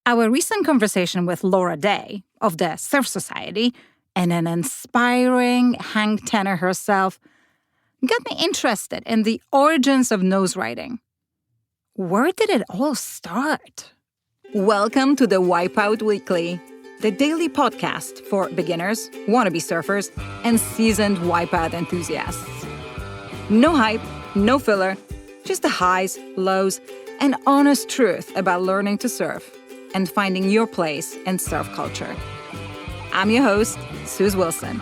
Our recent conversation with Laura Day of the Surf Society and an inspiring hang tenor herself got me interested in the origins of noseriding. Where did it all start? Welcome to the Wipeout Weekly, the daily podcast for beginners, wannabe surfers, and seasoned wipeout enthusiasts. No hype, no filler, just the highs, lows, and honest truth about learning to surf and finding your place in surf culture. I'm your host, Suze Wilson.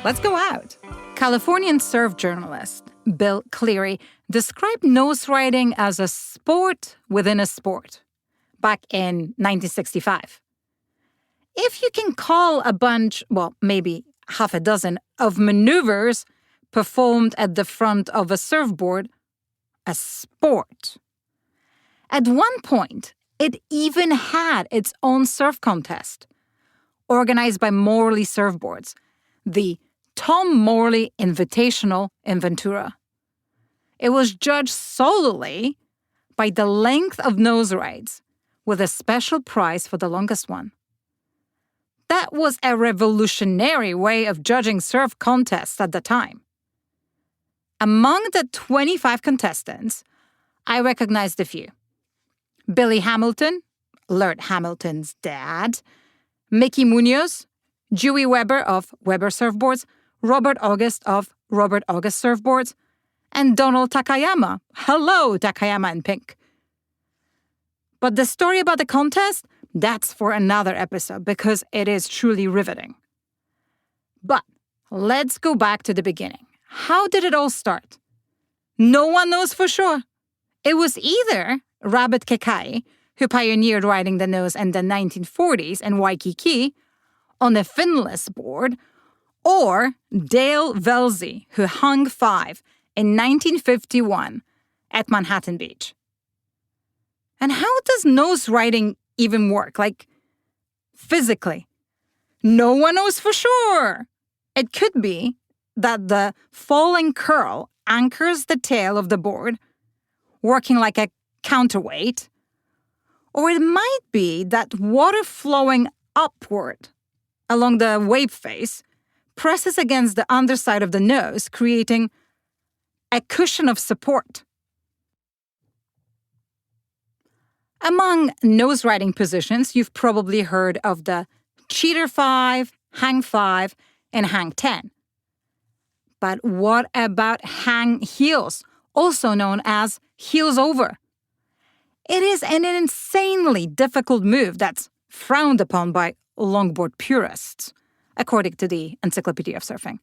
Let's go out. Californian surf journalist Bill Cleary described noseriding as a sport within a sport back in 1965. If you can call a bunch, well, maybe half a dozen, of maneuvers performed at the front of a surfboard a sport. At one point, it even had its own surf contest, organized by Morley Surfboards, the Tom Morley Invitational in Ventura. It was judged solely by the length of nose rides, with a special prize for the longest one. That was a revolutionary way of judging surf contests at the time. Among the 25 contestants, I recognized a few. Billy Hamilton, Lert Hamilton's dad, Mickey Munoz, Dewey Weber of Weber Surfboards, Robert August of Robert August Surfboards, and Donald Takayama. Hello, Takayama in pink. But the story about the contest, that's for another episode because it is truly riveting. But let's go back to the beginning. How did it all start? No one knows for sure. It was either Rabbit Kekai, who pioneered riding the nose in the 1940s in Waikiki on a finless board, or Dale Velzy, who hung 5 in 1951 at Manhattan Beach. And how does nose riding even work, like physically? No one knows for sure. It could be that the falling curl anchors the tail of the board, working like a counterweight, or it might be that water flowing upward along the wave face presses against the underside of the nose, creating a cushion of support. Among nose riding positions, you've probably heard of the cheater 5, hang 5, and hang 10. But what about hang heels, also known as heels over? It is an insanely difficult move that's frowned upon by longboard purists, according to the Encyclopedia of Surfing.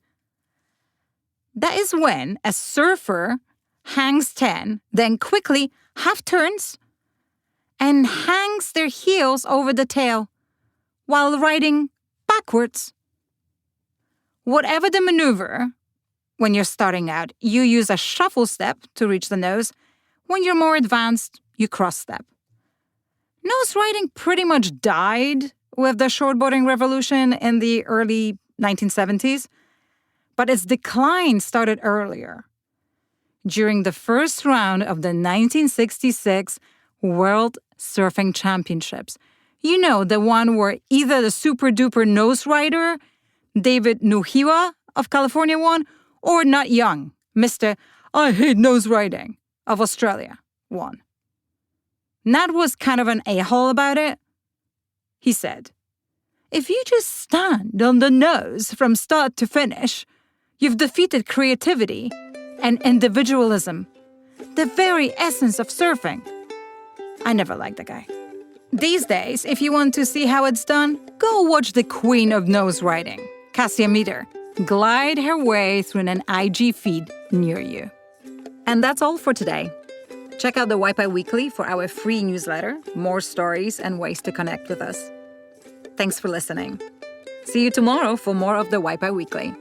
That is when a surfer hangs 10, then quickly half turns and hangs their heels over the tail while riding backwards. Whatever the maneuver, when you're starting out, you use a shuffle step to reach the nose. When you're more advanced, you cross step. Nose riding pretty much died with the shortboarding revolution in the early 1970s, but its decline started earlier. During the first round of the 1966 World Surfing Championships. You know, the one where either the super-duper nose rider, David Nuhiwa of California, won, or Nat Young, Mr. I hate nose riding of Australia, won. Nat was kind of an a-hole about it. He said, if you just stand on the nose from start to finish, you've defeated creativity and individualism, the very essence of surfing. I never liked the guy. These days, if you want to see how it's done, go watch the queen of nose riding, Kassia Meador, glide her way through an IG feed near you. And that's all for today. Check out the Wipeout Weekly for our free newsletter, more stories and ways to connect with us. Thanks for listening. See you tomorrow for more of the Wipeout Weekly.